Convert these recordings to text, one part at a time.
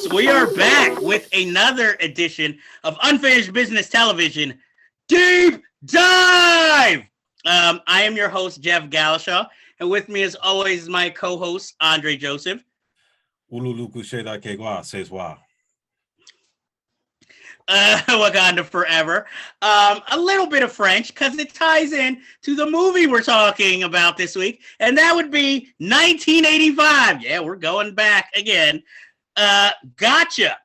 folks. We are back with another edition of Unfinished Business Television Deep Dive. I am your host, Jeff Galashaw, and with me, as always, is my co-host, Andre Joseph. Wakanda Forever. A little bit of French because it ties in to the movie we're talking about this week, and that would be 1985. Yeah, we're going back again. Gotcha.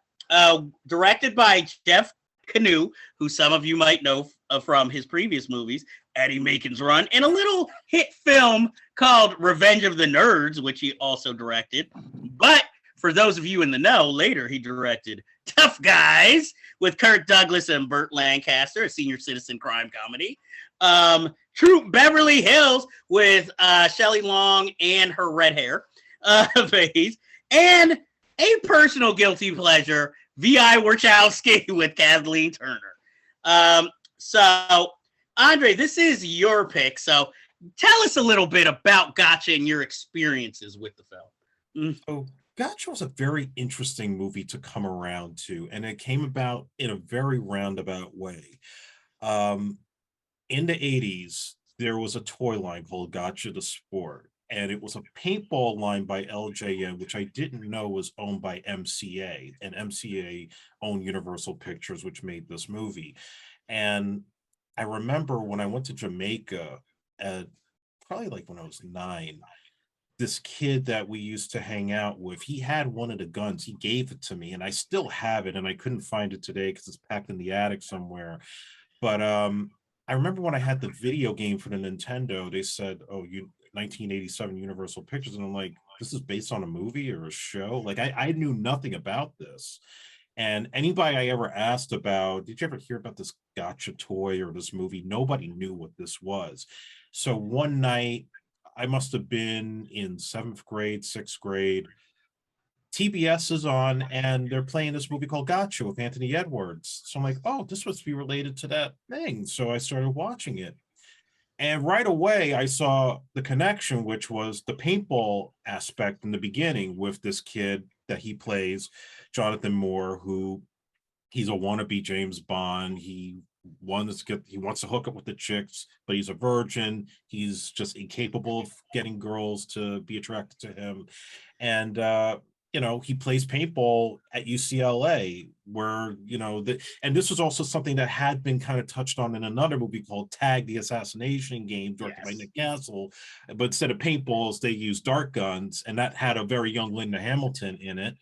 Directed by Jeff Canoe, who some of you might know from his previous movies, Eddie Macon's Run, and a little hit film called Revenge of the Nerds, which he also directed. But for those of you in the know, later he directed Tough Guys with Kirk Douglas and Burt Lancaster, a senior citizen crime comedy. True Beverly Hills with Shelley Long and her red hair face. And a personal guilty pleasure, V.I. Warshawski with Kathleen Turner. So, Andre, this is your pick. So tell us a little bit about Gotcha and your experiences with the film. So Gotcha was a very interesting movie to come around to, and it came about in a very roundabout way. In the 80s, there was a toy line called Gotcha the Sport, and it was a paintball line by LJN, which I didn't know was owned by MCA, and MCA owned Universal Pictures, which made this movie. And I remember when I went to Jamaica at probably like when I was 9, this kid that we used to hang out with, he had one of the guns. He gave it to me, and I still have it, and I couldn't find it today because it's packed in the attic somewhere. But I remember when I had the video game for the Nintendo, they said, "Oh, 1987 Universal Pictures," and I'm like, "This is based on a movie or a show?" Like I knew nothing about this. And anybody I ever asked about, did you ever hear about this Gotcha toy or this movie? Nobody knew what this was. So one night, I must have been in 7th grade, 6th grade. TBS is on, and they're playing this movie called Gotcha with Anthony Edwards. So I'm like, oh, this must be related to that thing. So I started watching it. And right away, I saw the connection, which was the paintball aspect in the beginning with this kid that he plays, Jonathan Moore, who he's a wannabe James Bond. He wants to hook up with the chicks, but he's a virgin. He's just incapable of getting girls to be attracted to him. And he plays paintball at UCLA, where and this was also something that had been kind of touched on in another movie called Tag: The Assassination Game, directed by Nick Castle. But instead of paintballs, they used dart guns, and that had a very young Linda Hamilton in it.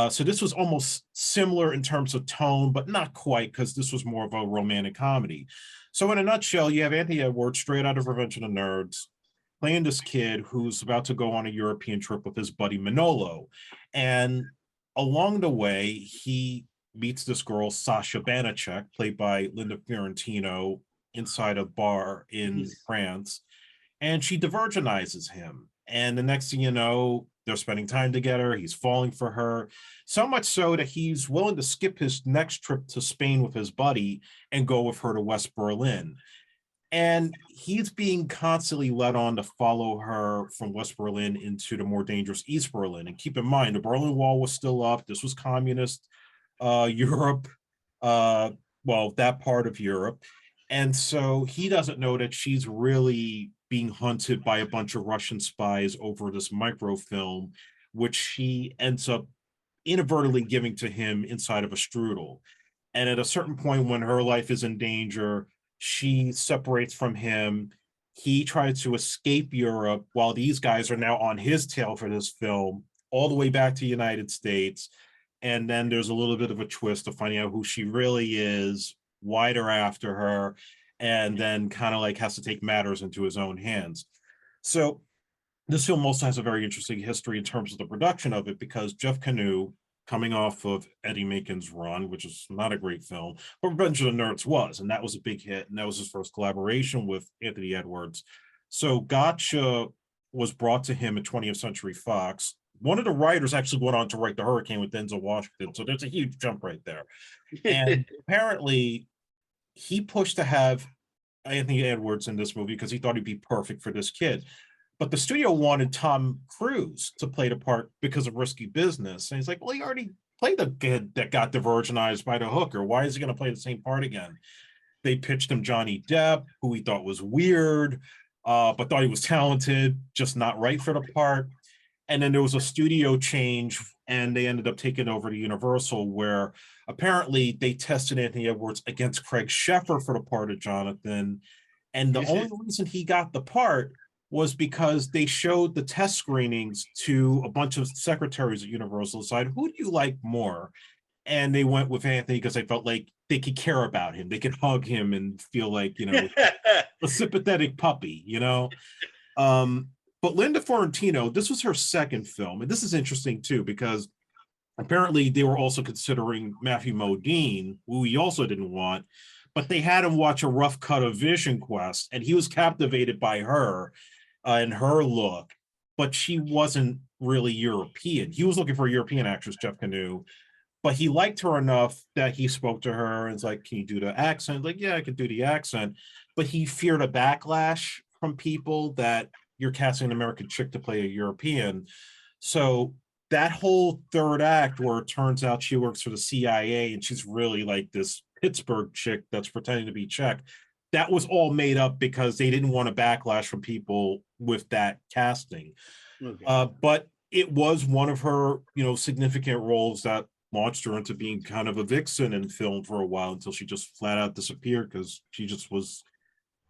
So this was almost similar in terms of tone, but not quite, because this was more of a romantic comedy. So in a nutshell, you have Anthony Edwards, straight out of Revenge of the Nerds, playing this kid who's about to go on a European trip with his buddy Manolo. And along the way, he meets this girl, Sasha Banachek, played by Linda Fiorentino, inside a bar in France. And she divergenizes him. And the next thing you know, they're spending time together. He's falling for her, so much so that he's willing to skip his next trip to Spain with his buddy and go with her to West Berlin. And he's being constantly led on to follow her from West Berlin into the more dangerous East Berlin. And keep in mind, the Berlin Wall was still up. This was communist Europe, that part of Europe. And so he doesn't know that she's really being hunted by a bunch of Russian spies over this microfilm, which she ends up inadvertently giving to him inside of a strudel. And at a certain point, when her life is in danger, she separates from him. He tries to escape Europe while these guys are now on his tail for this film, all the way back to the United States. And then there's a little bit of a twist of finding out who she really is, why they're after her, and then kind of like has to take matters into his own hands. So this film also has a very interesting history in terms of the production of it, because Jeff Canoe, coming off of Eddie Macon's Run, which is not a great film, but Revenge of the Nerds was, and that was a big hit, and that was his first collaboration with Anthony Edwards. So Gotcha was brought to him at 20th Century Fox. One of the writers actually went on to write The Hurricane with Denzel Washington, so there's a huge jump right there. And apparently, he pushed to have Anthony Edwards in this movie because he thought he'd be perfect for this kid. But the studio wanted Tom Cruise to play the part because of Risky Business. And he's like, well, he already play the kid that got divergenized by the hooker. Why is he going to play the same part again? They pitched him Johnny Depp, who he thought was weird, but thought he was talented, just not right for the part. And then there was a studio change, and they ended up taking over to Universal, where apparently they tested Anthony Edwards against Craig Sheffer for the part of Jonathan. And the only reason he got the part was because they showed the test screenings to a bunch of secretaries at Universal, decide who do you like more? And they went with Anthony because they felt like they could care about him. They could hug him and feel like, a sympathetic puppy, But Linda Fiorentino, this was her second film. And this is interesting too, because apparently they were also considering Matthew Modine, who he also didn't want, but they had him watch a rough cut of Vision Quest, and he was captivated by her and her look, but she wasn't really European. He was looking for a European actress, Jeff Canoe, but he liked her enough that he spoke to her and was like, can you do the accent? Like, yeah, I could do the accent. But he feared a backlash from people that you're casting an American chick to play a European. So that whole third act where it turns out she works for the CIA and she's really like this Pittsburgh chick that's pretending to be Czech, that was all made up because they didn't want a backlash from people with that casting. Okay. But it was one of her, significant roles that launched her into being kind of a vixen in film for a while until she just flat out disappeared because she just was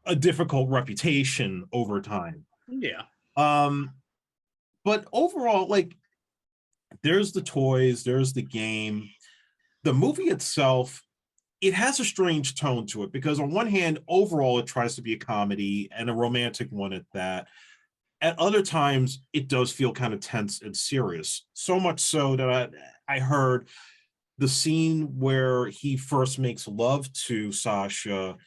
a difficult reputation over time. Yeah. But overall, like, there's the toys, there's the game. The movie itself, it has a strange tone to it because on one hand, overall, it tries to be a comedy and a romantic one at that. At other times, it does feel kind of tense and serious. So much so that I heard the scene where he first makes love to Sasha,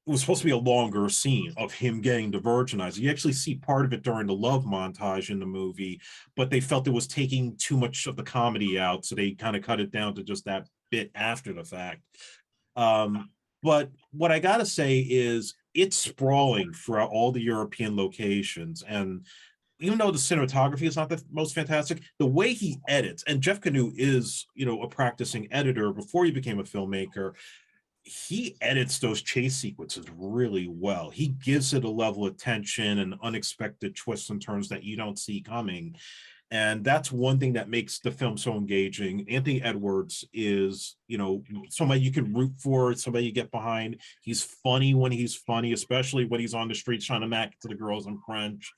it was supposed to be a longer scene of him getting divergenized. You actually see part of it during the love montage in the movie, but they felt it was taking too much of the comedy out, so they kind of cut it down to just that bit after the fact. But what I gotta say is it's sprawling throughout all the European locations, and even though the cinematography is not the most fantastic, the way he edits, and Jeff Canoe is, a practicing editor before he became a filmmaker, he edits those chase sequences really well. He gives it a level of tension and unexpected twists and turns that you don't see coming. And that's one thing that makes the film so engaging. Anthony Edwards is, somebody you can root for, somebody you get behind. He's funny when he's funny, especially when he's on the streets trying to mac to the girls in French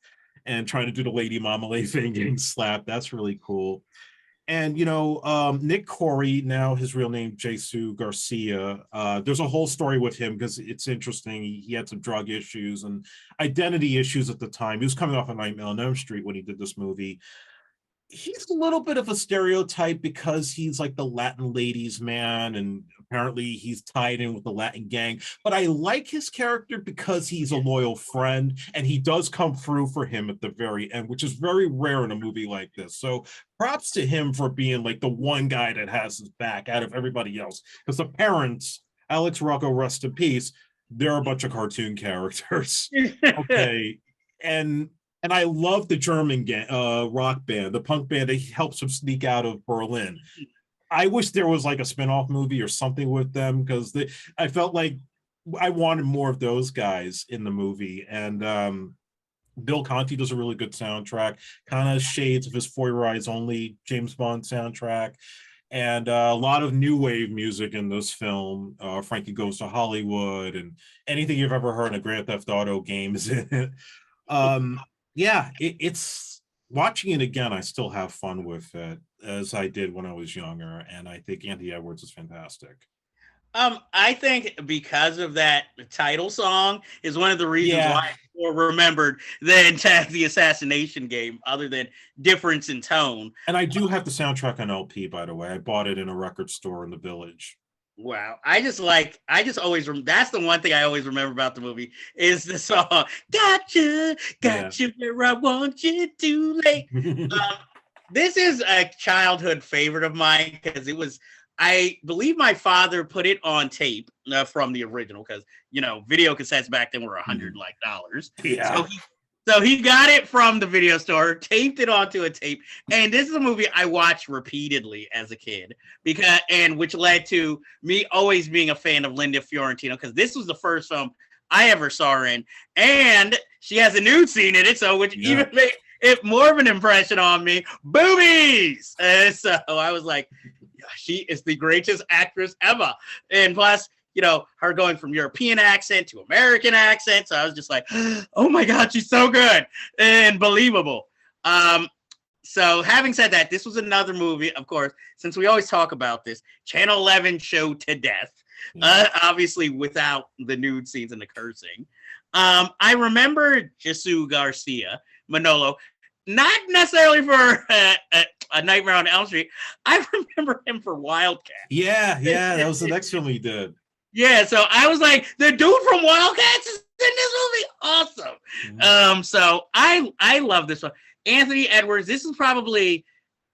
and trying to do the Lady Marmalade thing, getting slapped. That's really cool. And, Nick Corey, now his real name, Jesus Garcia, there's a whole story with him because it's interesting. He had some drug issues and identity issues at the time. He was coming off of Nightmare on Elm Street when he did this movie. He's a little bit of a stereotype because he's like the Latin ladies man, and apparently he's tied in with the Latin gang. But I like his character because he's a loyal friend, and he does come through for him at the very end, which is very rare in a movie like this. So props to him for being like the one guy that has his back out of everybody else. Because the parents, Alex Rocco, rest in peace, they're a bunch of cartoon characters. Okay. And I love the German rock band, the punk band that helps him sneak out of Berlin. I wish there was like a spinoff movie or something with them because I felt like I wanted more of those guys in the movie. And Bill Conti does a really good soundtrack, kind of shades of his For Your Eyes Only James Bond soundtrack. And a lot of new wave music in this film. Frankie Goes to Hollywood and anything you've ever heard in a Grand Theft Auto game is in it. Yeah, it's watching it again. I still have fun with it as I did when I was younger, and I think Anthony Edwards is fantastic. I think because of that title song is one of the reasons why I more remembered than the Assassination Game, other than difference in tone. And I do have the soundtrack on LP, by the way. I bought it in a record store in the Village. Wow. That's the one thing I always remember about the movie is the song, Gotcha, where I want you to lay. This is a childhood favorite of mine because I believe my father put it on tape from the original because, video cassettes back then were $100 dollars. Yeah. So So he got it from the video store, taped it onto a tape, and this is a movie I watched repeatedly as a kid which led to me always being a fan of Linda Fiorentino because this was the first film I ever saw her in, and she has a nude scene in it, so which even made it more of an impression on me. Boobies, and so I was like, she is the greatest actress ever, and plus, her going from European accent to American accent. So I was just like, oh my God, she's so good and believable. So having said that, this was another movie, of course, since we always talk about this, Channel 11 show to death, obviously without the nude scenes and the cursing. I remember Jesus Garcia, Manolo, not necessarily for A Nightmare on Elm Street. I remember him for Wildcat. Yeah, that was the next film he did. Yeah, so I was like, the dude from Wildcats is in this movie. Awesome. Mm-hmm. So I love this one. Anthony Edwards, this is probably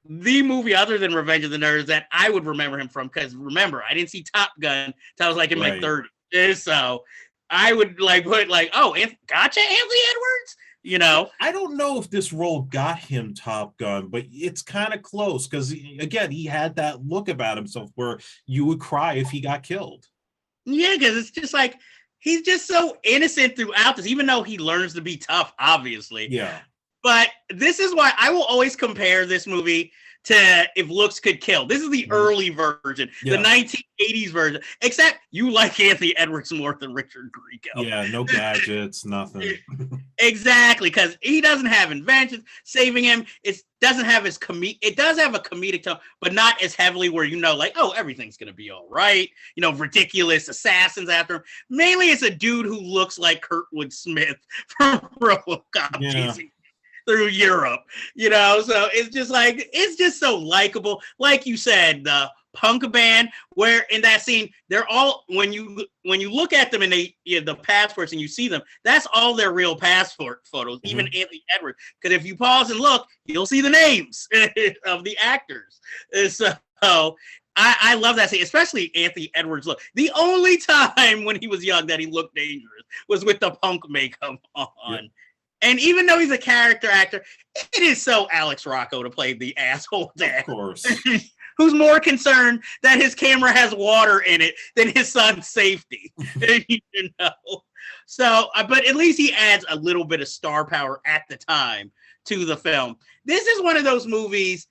the movie other than Revenge of the Nerds that I would remember him from, because remember, I didn't see Top Gun until I was like in my 30s. So I would put gotcha, Anthony Edwards? I don't know if this role got him Top Gun, but it's kind of close because, again, he had that look about himself where you would cry if he got killed. Yeah, because it's just like he's just so innocent throughout this, even though he learns to be tough, obviously. Yeah. But this is why I will always compare this movie to If Looks Could Kill. This is the early version, the 1980s version, except you like Anthony Edwards more than Richard Grieco. Yeah, no gadgets, nothing. Exactly, because he doesn't have inventions saving him. It doesn't have his it does have a comedic tone, but not as heavily where everything's gonna be all right. Ridiculous assassins after him. Mainly it's a dude who looks like Kurtwood Smith from RoboCop chasing through Europe, so it's just so likable. Like you said, the punk band, where in that scene, they're all, when you look at them and the passports and you see them, that's all their real passport photos, even Anthony Edwards. Because if you pause and look, you'll see the names of the actors. So I love that scene, especially Anthony Edwards' look. The only time when he was young that he looked dangerous was with the punk makeup on. Yeah. And even though he's a character actor, it is so Alex Rocco to play the asshole dad. Of course. Who's more concerned that his camera has water in it than his son's safety. So, but at least he adds a little bit of star power at the time to the film. This is one of those movies,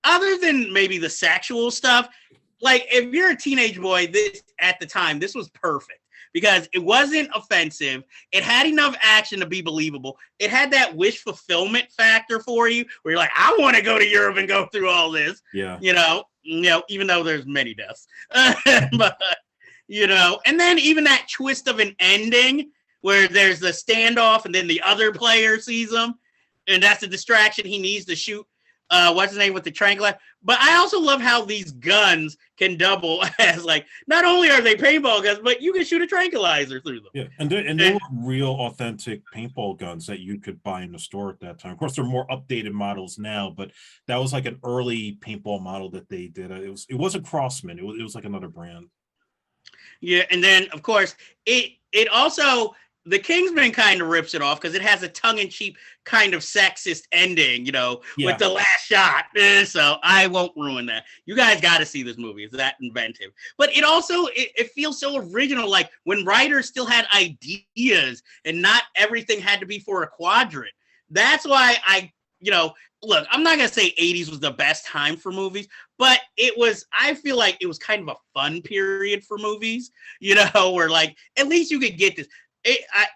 other than maybe the sexual stuff, if you're a teenage boy, at the time, this was perfect. Because it wasn't offensive. It had enough action to be believable. It had that wish fulfillment factor for you, where you're like, I want to go to Europe and go through all this. Yeah. Even though there's many deaths. But, and then even that twist of an ending where there's the standoff and then the other player sees him, and that's the distraction he needs to shoot. What's his name with the tranquilizer? But I also love how these guns can double as not only are they paintball guns, but you can shoot a tranquilizer through them. Yeah, and they were real authentic paintball guns that you could buy in the store at that time. Of course, they're more updated models now, but that was an early paintball model that they did. It wasn't Crossman. It was another brand. Yeah, and then of course it also. The Kingsman kind of rips it off because it has a tongue-in-cheek kind of sexist ending, with the last shot. So I won't ruin that. You guys got to see this movie. It's that inventive. But it also, it feels so original, when writers still had ideas and not everything had to be for a quadrant. That's why look, I'm not going to say 80s was the best time for movies, but I feel like it was kind of a fun period for movies, where at least you could get this.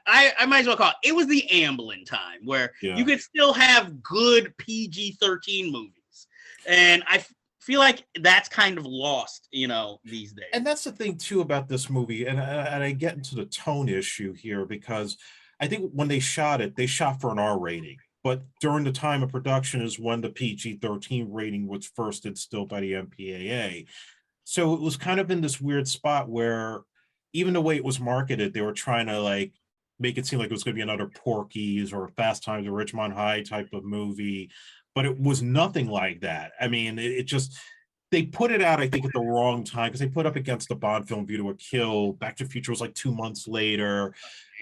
I might as well call it was the Amblin time where you could still have good PG-13 movies. And I feel like that's kind of lost, these days. And that's the thing, too, about this movie. And I get into the tone issue here because I think when they shot for an R rating. But during the time of production is when the PG-13 rating was first instilled by the MPAA. So it was kind of in this weird spot where even the way it was marketed, they were trying to make it seem like it was going to be another Porky's or Fast Times at Ridgemont High type of movie, but it was nothing like that. I mean, it just, they put it out, I think, at the wrong time because they put up against the Bond film View to a Kill. Back to the Future was 2 months later.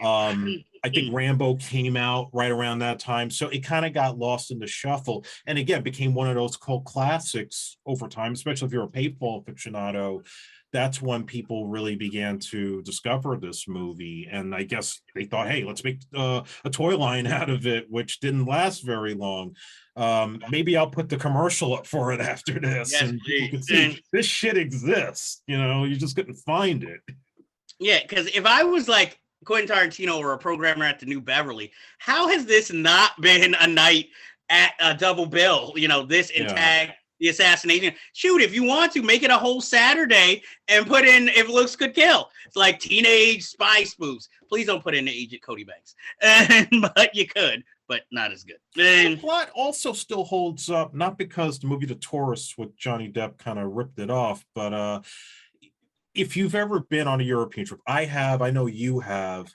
I I think Rambo came out right around that time. So it kind of got lost in the shuffle. And again, became one of those cult classics over time, especially if you're a paintball aficionado. That's when people really began to discover this movie. And I guess they thought, hey, let's make a toy line out of it, which didn't last very long. Maybe I'll put the commercial up for it after this, Yes, and people can please. see this shit exists. You just couldn't find it. Yeah, because if I was like Quentin Tarantino or a programmer at the New Beverly, how has this not been a night at a double bill? This and tag the assassination. Shoot, if you want to, make it a whole Saturday and put in If Looks Could Kill. It's like teenage spy spoofs. Please don't put in the Agent Cody Banks. But you could, but not as good. The plot also still holds up, not because the movie The Tourist with Johnny Depp kind of ripped it off, but if you've ever been on a European trip, I have, I know you have,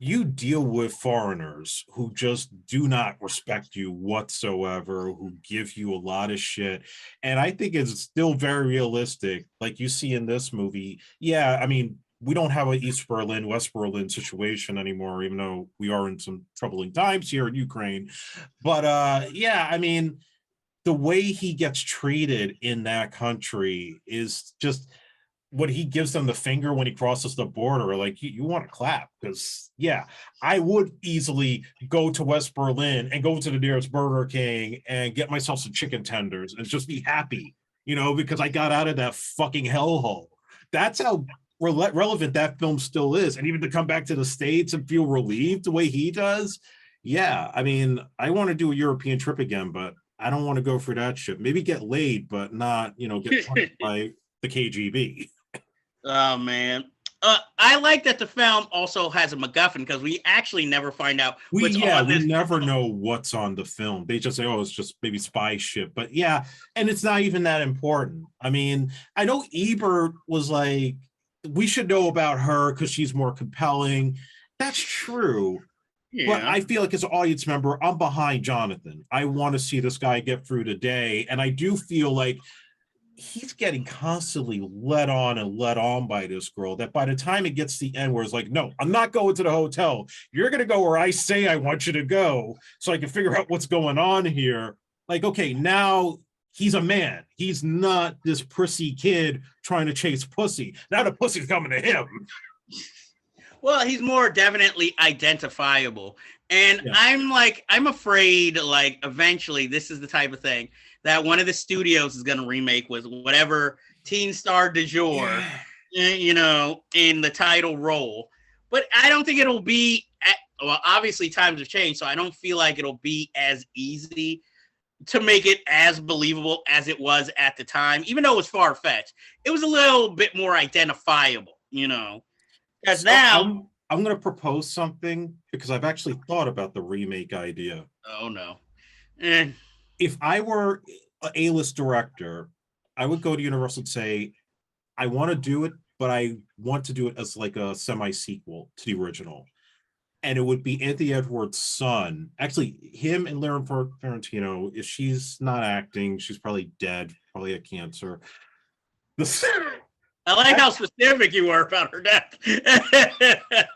you deal with foreigners who just do not respect you whatsoever, who give you a lot of shit. And I think it's still very realistic, like you see in this movie. Yeah, I mean, we don't have an East Berlin, West Berlin situation anymore, even though we are in some troubling times here in Ukraine. But yeah, I mean, the way he gets treated in that country is just, what he gives them the finger when he crosses the border, like you want to clap, because yeah, I would easily go to West Berlin and go to the nearest Burger King and get myself some chicken tenders and just be happy, because I got out of that fucking hellhole. That's how relevant that film still is. And even to come back to the States and feel relieved the way he does. Yeah, I mean, I want to do a European trip again, but I don't want to go for that shit. Maybe get laid, but not, get punished by the KGB. Oh man, I like that the film also has a MacGuffin, because we actually never find out what's on this. We never know what's on the film. They just say, oh, it's just maybe spy shit. But yeah, and it's not even that important. I mean, I know Ebert was like, we should know about her because she's more compelling. That's true. Yeah. But I feel like as an audience member, I'm behind Jonathan. I want to see this guy get through the day. And I do feel like he's getting constantly led on by this girl, that by the time it gets to the end where it's like, no, I'm not going to the hotel. You're going to go where I say I want you to go so I can figure out what's going on here. Like, okay, now he's a man. He's not this prissy kid trying to chase pussy. Now the pussy's coming to him. Well, he's more definitely identifiable. And yeah. I'm afraid, like, eventually this is the type of thing that one of the studios is going to remake with whatever teen star du jour, in the title role. But I don't think it'll be, well, obviously times have changed, so I don't feel like it'll be as easy to make it as believable as it was at the time. Even though it was far-fetched, it was a little bit more identifiable, Because so now... I'm going to propose something, because I've actually thought about the remake idea. Oh, no. If I were an A-list director, I would go to Universal and say, I want to do it, but I want to do it as like a semi-sequel to the original. And it would be Anthony Edwards' son. Actually, him and Lauren Ferrantino, if she's not acting, she's probably dead, probably had cancer. I like how specific you were about her death.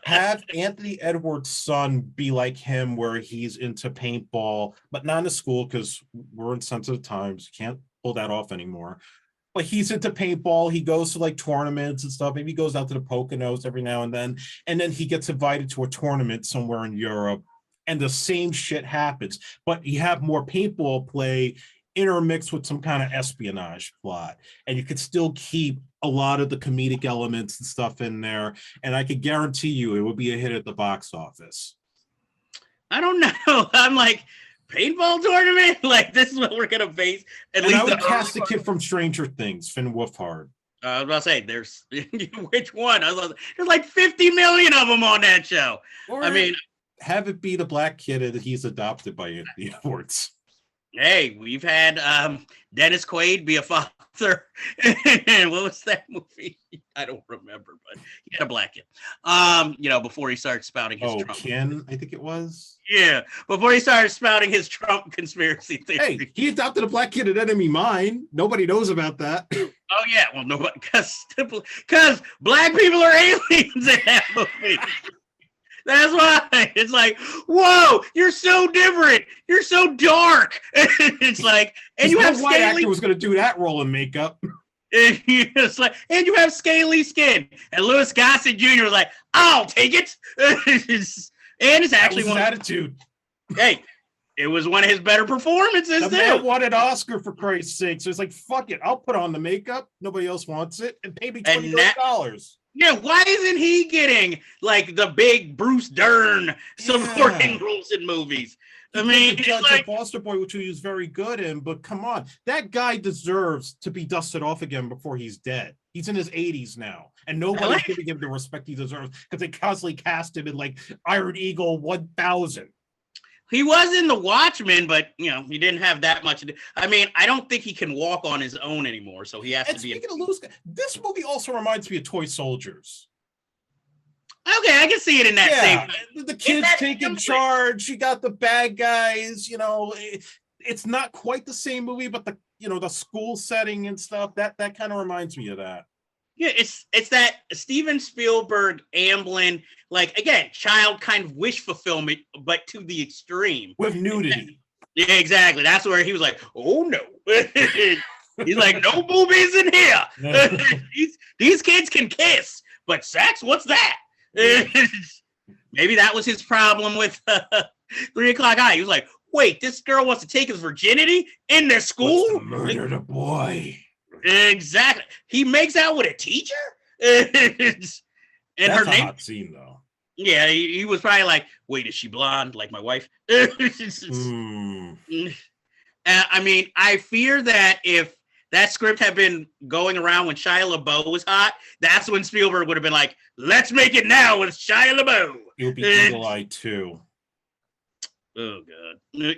Have Anthony Edwards' son be like him, where he's into paintball, but not in the school, because we're in sensitive times. You can't pull that off anymore. But he's into paintball. He goes to like tournaments and stuff. Maybe he goes out to the Poconos every now and then he gets invited to a tournament somewhere in Europe, and the same shit happens. But you have more paintball play intermixed with some kind of espionage plot, and you could still keep a lot of the comedic elements and stuff in there, and I could guarantee you it would be a hit at the box office. I don't know. I'm like, paintball tournament? Like, this is what we're gonna base. At least I would cast the kid from Stranger Things, Finn Wolfhard. I was about to say, there's which one? There's like 50 million of them on that show. Or I mean, have it be the black kid that he's adopted by Anthony Edwards. Hey, we've had Dennis Quaid be a father. And what was that movie? I don't remember, but he had a black kid. Before he started spouting his Trump. Ken, I think it was. Yeah, before he started spouting his Trump conspiracy theory. Hey, he adopted a black kid at Enemy Mine. Nobody knows about that. Oh yeah, well, nobody, because black people are aliens in that movie. That's why it's like, whoa, you're so different. You're so dark. It's like, and you have white actor scaly. was going to do that role in makeup. It's like, and you have scaly skin. And Louis Gossett Jr. was like, I'll take it. And it's actually one attitude. Hey, it was one of his better performances. The man won an Oscar, for Christ's sake. So it's like, fuck it, I'll put on the makeup. Nobody else wants it, and pay me $20 million. Yeah, why isn't he getting like the big Bruce Dern supporting roles in movies? I mean, Judge like, Foster Boy, which he was very good in, but come on, that guy deserves to be dusted off again before he's dead. He's in his 80s now, and nobody's giving him the respect he deserves because they constantly cast him in like Iron Eagle 1000. He was in The Watchmen, but you know he didn't have that much. I mean, I don't think he can walk on his own anymore, so he has to be. Speaking of Louis, this movie also reminds me of Toy Soldiers. Okay, I can see it in that same. The kids taking charge. You got the bad guys. You know, it's not quite the same movie, but the school setting and stuff that kind of reminds me of that. Yeah, it's that Steven Spielberg Amblin, like again, child kind of wish fulfillment, but to the extreme with nudity. Yeah, exactly. That's where he was like, "Oh no." He's like, "No boobies in here. These kids can kiss, but sex, what's that?" Maybe that was his problem with 3 O'Clock High. He was like, wait, this girl wants to take his virginity in their school? What's to murder the boy. Exactly. He makes out with a teacher? And that's her name, a hot scene, though. Yeah, he was probably like, wait, is she blonde like my wife? I mean, I fear that if that script had been going around when Shia LaBeouf was hot, that's when Spielberg would have been like, let's make it now with Shia LaBeouf. It would be Eagle Eye 2. Oh, God.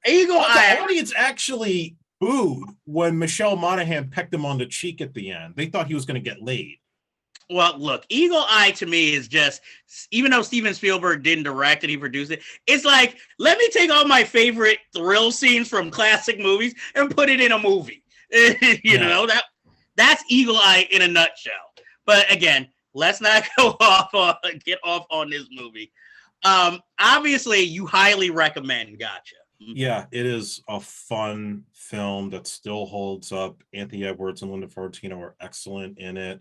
Eagle Eye. The audience actually booed when Michelle Monaghan pecked him on the cheek at the end. They thought he was going to get laid. Well, look, Eagle Eye to me is just, even though Steven Spielberg didn't direct it, he produced it. It's like, let me take all my favorite thrill scenes from classic movies and put it in a movie. You know, that's Eagle Eye in a nutshell. But again, let's not get off on this movie. Obviously, you highly recommend Gotcha. Yeah, it is a fun film that still holds up. Anthony Edwards and Linda Fiorentino are excellent in it.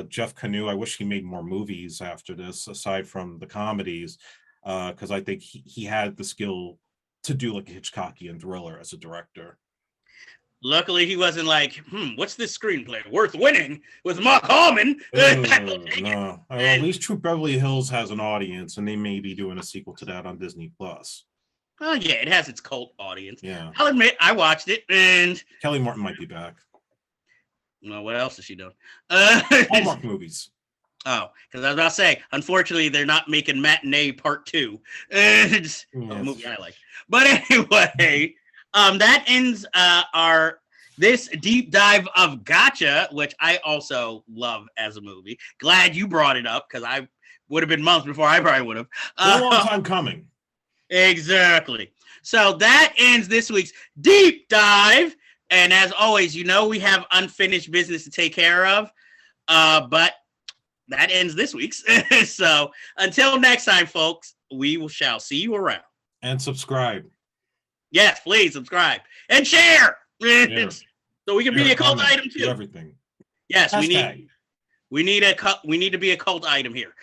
Jeff Canu, I wish he made more movies after this, aside from the comedies, because I think he had the skill to do like a Hitchcockian thriller as a director. Luckily, he wasn't like, what's this screenplay? Worth winning with Mark Harmon? No. At least Troop Beverly Hills has an audience, and they may be doing a sequel to that on Disney+. Oh, yeah, it has its cult audience. Yeah. I'll admit, I watched it, and Kelly Martin might be back. Well, what else has she done? Hallmark movies. Oh, because I was about to say, unfortunately, they're not making Matinee Part 2. It's a movie I like. But anyway, that ends this deep dive of Gotcha, which I also love as a movie. Glad you brought it up, because I would have been months before I probably would have. A long time coming. Exactly. So that ends this week's deep dive. And as always, you know we have unfinished business to take care of. But that ends this week's. So until next time, folks, we shall see you around. And subscribe. Yes, please subscribe. And share. So we can be a cult item too. Everything. Yes, we need to be a cult item here.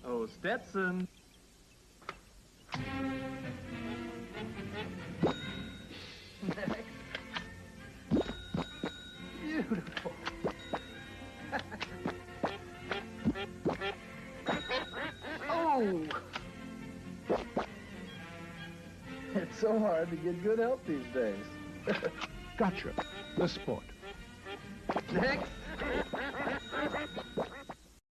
Oh, Stetson. Beautiful. Oh! It's so hard to get good help these days. Gotcha. The sport. Next.